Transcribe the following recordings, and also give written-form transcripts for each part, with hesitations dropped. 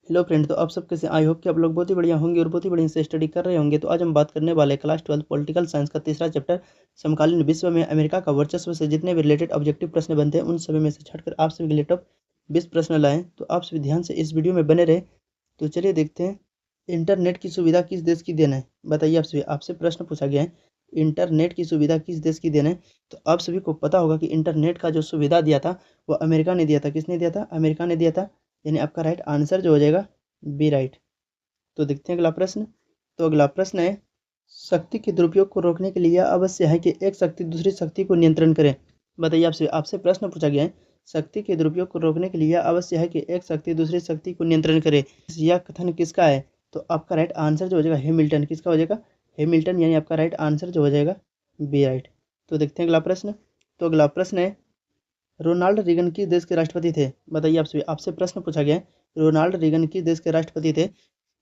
Hello friend, तो आप सब कैसे? आई होप कि आप लोग बहुत ही बढ़िया होंगे और बहुत ही बढ़िया से स्टडी कर रहे होंगे। तो आज हम बात करने वाले क्लास 12 पॉलिटिकल साइंस का तीसरा चैप्टर समकालीन विश्व में अमेरिका का वर्चस्व से जितने भी रिलेटेड ऑब्जेक्टिव प्रश्न बनते हैं उन सभी में से छटकर आप सभी के लिए टॉप 20 प्रश्न लाएं। तो आप सभी ध्यान से इस वीडियो में बने रहे। तो चलिए देखते हैं, इंटरनेट की सुविधा किस देश की देन है? बताइए आप सभी, आपसे प्रश्न पूछा गया है इंटरनेट की सुविधा किस देश की देन है। तो आप सभी को पता होगा कि इंटरनेट का जो सुविधा दिया था वो अमेरिका ने दिया था। किसने दिया था? अमेरिका ने दिया था। यानी आपका राइट आंसर जो हो जाएगा बी, राइट। तो देखते हैं अगला प्रश्न। तो अगला प्रश्न है, शक्ति के दुरुपयोग को रोकने के लिए यह अवश्य है कि एक शक्ति दूसरी शक्ति को नियंत्रण करे। बताइए आपसे आपसे प्रश्न पूछा गया है, शक्ति के दुरुपयोग को रोकने के लिए यह अवश्य है कि एक शक्ति दूसरी शक्ति को नियंत्रण करे। यह कथन किसका है? तो आपका राइट आंसर जो हो जाएगा हैमिल्टन। किसका हो जाएगा? हैमिल्टन, यानी आपका राइट आंसर जो हो जाएगा बी, राइट। तो देखते हैं अगला प्रश्न। तो अगला प्रश्न है, रोनाल्ड रीगन किस देश के राष्ट्रपति थे? बताइए आपसे प्रश्न पूछा गया है, रोनाल्ड रीगन किस देश के राष्ट्रपति थे?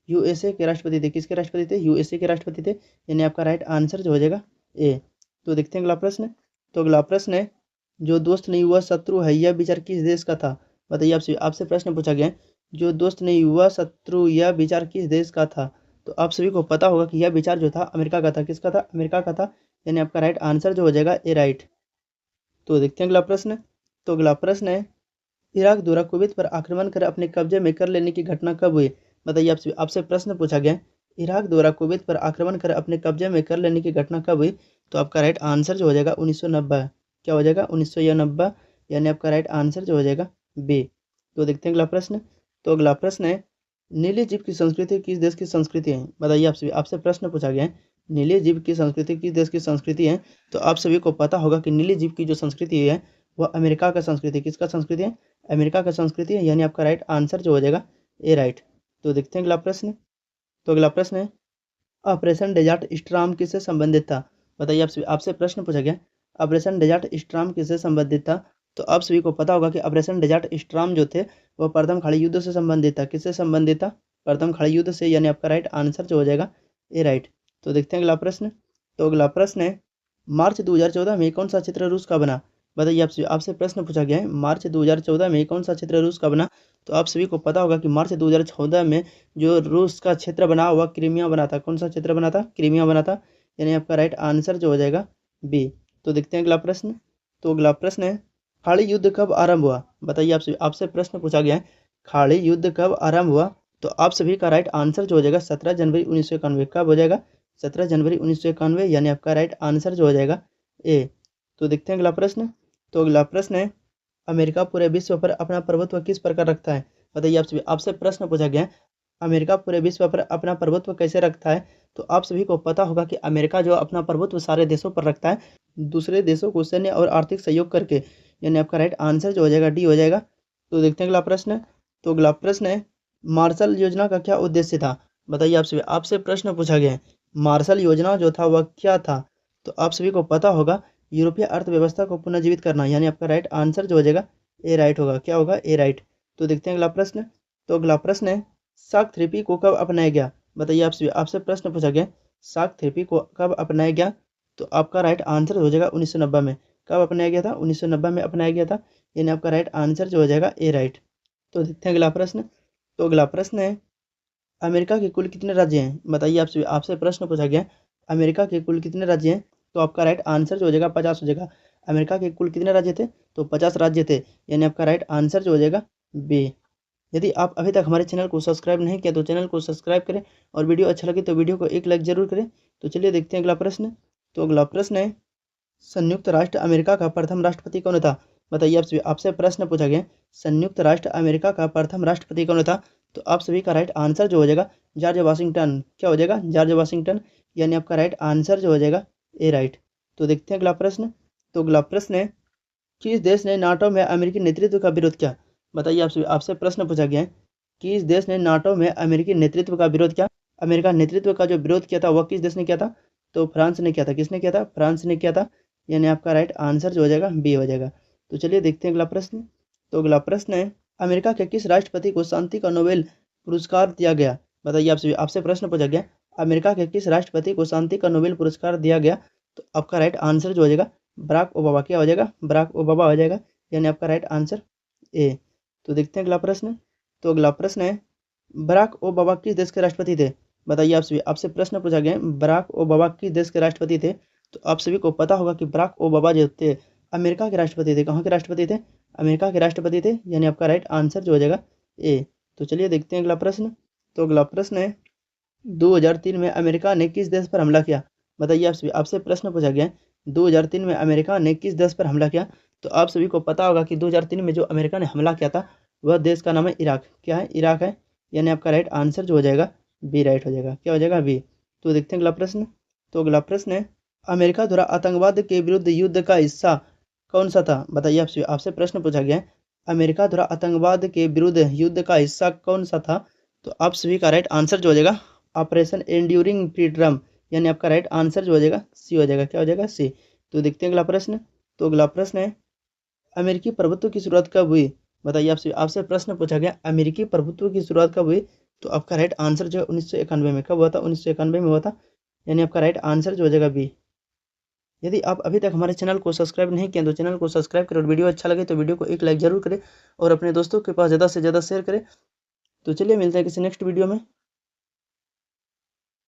यूएसए के राष्ट्रपति थे। किसके राष्ट्रपति थे? यूएसए के राष्ट्रपति थे। यानी आपका राइट आंसर जो हो जाएगा ए। तो देखते हैं अगला प्रश्न। तो अगला प्रश्न है, जो दोस्त नहीं हुआ शत्रु है यह विचार किस देश का था? बताइए आपसे प्रश्न पूछा गया है, जो दोस्त नहीं हुआ शत्रु यह विचार किस देश का था? तो आप सभी को पता होगा कि यह विचार जो था अमेरिका का था। किसका था? अमेरिका का था। यानी आपका राइट आंसर जो हो जाएगा ए, राइट। तो देखते हैं अगला प्रश्न। तो अगला प्रश्न है, इराक द्वारा कुवैत पर आक्रमण कर अपने कब्जे में कर लेने की घटना कब हुई? बताइए आपसे प्रश्न पूछा गया है, इराक द्वारा कुवैत पर आक्रमण कर अपने कब्जे में कर लेने की घटना कब हुई? तो आपका राइट आंसर जो हो जाएगा 1990। क्या हो जाएगा? 1990। यानी आपका राइट आंसर जो हो जाएगा बी। तो देखते हैं अगला प्रश्न। तो अगला प्रश्न है, नीली जीव की संस्कृति किस देश की संस्कृति है? बताइए आपसे प्रश्न पूछा गया है, नीली जीव की संस्कृति किस देश की संस्कृति है? तो आप सभी को पता होगा कि नीली जीव की जो संस्कृति है वह अमेरिका का संस्कृति। किसका संस्कृति है? अमेरिका का संस्कृति है। यानी आपका राइट आंसर जो हो जाएगा ए, राइट। तो देखते हैं अगला प्रश्न। तो अगला प्रश्न है, ऑपरेशन डेजर्ट स्टॉर्म किससे संबंधित था? बताइए आपसे प्रश्न पूछा गया, ऑपरेशन डेजर्ट स्टॉर्म किससे संबंधित था? तो आप सभी को पता होगा कि ऑपरेशन डेजर्ट स्टॉर्म जो थे वह प्रथम खाड़ी युद्ध से संबंधित था। किससे संबंधित था? प्रथम खाड़ी युद्ध से। यानी आपका राइट आंसर जो हो जाएगा ए, राइट। तो देखते हैं अगला प्रश्न। तो अगला प्रश्न है, मार्च 2014 में कौन सा क्षेत्र रूस का बना? बताइए आपसे प्रश्न पूछा गया है, मार्च 2014 में कौन सा क्षेत्र रूस का बना? तो आप सभी को पता होगा कि मार्च 2014 में जो रूस का क्षेत्र बना हुआ क्रीमिया बना था। कौन सा क्षेत्र बना था? क्रीमिया बना था। यानी आपका राइट आंसर जो हो जाएगा बी। तो देखते हैं अगला प्रश्न। तो अगला प्रश्न है, खाड़ी युद्ध कब आरंभ हुआ? बताइए आपसे प्रश्न पूछा गया है, खाड़ी युद्ध कब आरंभ हुआ? तो आप सभी का राइट आंसर जो हो जाएगा 17 जनवरी 1991। कब हो जाएगा? 17 जनवरी 1991। यानी आपका राइट आंसर जो हो जाएगा ए। तो देखते हैं अगला प्रश्न। तो अगला प्रश्न है, अमेरिका पूरे विश्व पर अपना प्रभुत्व किस प्रकार रखता है? बताइए आपसे प्रश्न पूछा गया है, अमेरिका पूरे विश्व पर अपना प्रभुत्व कैसे रखता है? तो आप सभी को पता होगा कि अमेरिका जो अपना प्रभुत्व सारे देशों पर रखता है, दूसरे देशों को सैन्य और आर्थिक सहयोग करके। यानी आपका राइट आंसर जो हो जाएगा डी हो जाएगा। तो देखते हैं अगला प्रश्न। तो अगला प्रश्न है, मार्शल योजना का क्या उद्देश्य था? बताइए आपसे प्रश्न पूछा गया है, मार्शल योजना जो था वह क्या था? तो आप सभी को पता होगा, यूरोपीय अर्थव्यवस्था को पुनर्जीवित करना। यानी आपका राइट आंसर जो हो जाएगा ए, राइट होगा। क्या होगा? ए, राइट। तो देखते हैं अगला प्रश्न। तो अगला प्रश्न है, शाक थेरेपी को कब अपनाया गया? बताइए आपसे प्रश्न पूछा गया, शाक थेरेपी को कब अपनाया गया? तो आपका राइट आंसर हो जाएगा 1990 में। कब अपनाया गया था? 1990 में अपनाया गया था। यानी आपका राइट आंसर जो हो जाएगा ए, राइट। तो देखते हैं अगला प्रश्न। तो अगला प्रश्न है, अमेरिका के कुल कितने राज्य हैं? बताइए आपसे प्रश्न पूछा गया, अमेरिका के कुल कितने राज्य हैं? तो आपका राइट आंसर जो हो जाएगा 50 हो जाएगा। अमेरिका के कुल कितने राज्य थे? तो 50 राज्य थे। यानी आपका राइट आंसर जो हो जाएगा बी। यदि आप अभी तक हमारे चैनल को सब्सक्राइब नहीं किया तो चैनल को सब्सक्राइब करें, और वीडियो अच्छा लगे तो वीडियो को एक लाइक जरूर करें। तो चलिए देखते हैं अगला प्रश्न। तो अगला प्रश्न है, संयुक्त राष्ट्र अमेरिका का प्रथम राष्ट्रपति कौन था? बताइए आपसे प्रश्न पूछा गया, संयुक्त राष्ट्र अमेरिका का प्रथम राष्ट्रपति कौन था? तो आप सभी का राइट आंसर जो हो जाएगा जॉर्ज वाशिंगटन। क्या हो जाएगा? George Washington. यानी आपका राइट आंसर जो हो जाएगा ए, राइट। तो देखते हैं अगला प्रश्न। तो अगला प्रश्न है, किस देश ने नाटो में अमेरिकी नेतृत्व का विरोध किया? बताइए आपसे प्रश्न पूछा गया है, किस देश ने नाटो में अमेरिकी नेतृत्व का विरोध किया? अमेरिका नेतृत्व का जो विरोध किया था वह किस देश ने किया था? तो फ्रांस ने किया था। किसने किया था? फ्रांस ने किया था। यानी आपका राइट आंसर जो हो जाएगा बी हो जाएगा। तो चलिए देखते हैं अगला प्रश्न। तो अगला प्रश्न है, अमेरिका के किस राष्ट्रपति को शांति का नोबेल पुरस्कार दिया गया? बताइए आपसे प्रश्न पूछा गया, अमेरिका के किस राष्ट्रपति को शांति का नोबेल पुरस्कार दिया गया? तो आपका राइट आंसर जो हो जाएगा बराक ओबामा। क्या हो जाएगा? बराक ओबामा हो जाएगा। यानी आपका राइट आंसर ए। तो देखते हैं अगला प्रश्न। तो अगला प्रश्न है, बराक ओबामा किस देश के राष्ट्रपति थे? बताइए आपसे प्रश्न पूछा गया है, बराक ओबामा किस देश के राष्ट्रपति थे? तो आप सभी को पता होगा कि बराक ओबामा जो थे अमेरिका के राष्ट्रपति थे। कहाँ के राष्ट्रपति थे? अमेरिका के राष्ट्रपति थे, यानी आपका राइट आंसर जो हो जाएगा ए। तो चलिए देखते हैं अगला प्रश्न। तो अगला प्रश्न है 2003 में अमेरिका ने किस देश पर हमला किया? बताइए आपसे प्रश्न पूछा गया है 2003 में अमेरिका ने किस देश पर हमला किया? तो आप सभी को पता होगा कि 2003 में जो अमेरिका ने हमला किया था वह देश का नाम है इराक। क्या है? इराक है, यानी आपका राइट आंसर जो हो जाएगा बी राइट हो जाएगा। क्या हो जाएगा? बी। तो देखते हैं अगला प्रश्न। तो अगला प्रश्न है अमेरिका द्वारा आतंकवाद के विरुद्ध युद्ध का हिस्सा कौन सा था? बताइए आपसे प्रश्न पूछा गया है अमेरिका द्वारा आतंकवाद के विरुद्ध युद्ध का हिस्सा कौन सा था? तो आप सभी का राइट आंसर जो हो जाएगा ऑपरेशन एंड्यूरिंग फ्रीडम, यानी आपका राइट आंसर जो हो जाएगा सी हो जाएगा। क्या हो जाएगा? सी। तो देखते हैं अगला प्रश्न। तो अगला प्रश्न है अमेरिकी प्रभुत्व की शुरुआत कब हुई? बताइए आपसे प्रश्न पूछा गया अमेरिकी प्रभुत्व की शुरुआत कब हुई? तो आपका राइट आंसर जो है 1991 में। कब हुआ था? 1991 में हुआ था, यानी आपका राइट आंसर जो हो जाएगा बी। यदि आप अभी तक हमारे चैनल को सब्सक्राइब नहीं किया तो चैनल को सब्सक्राइब करें, और वीडियो अच्छा लगे तो वीडियो को एक लाइक जरूर करें और अपने दोस्तों के पास ज़्यादा से ज़्यादा शेयर करें। तो चलिए मिलते हैं किसी नेक्स्ट वीडियो में।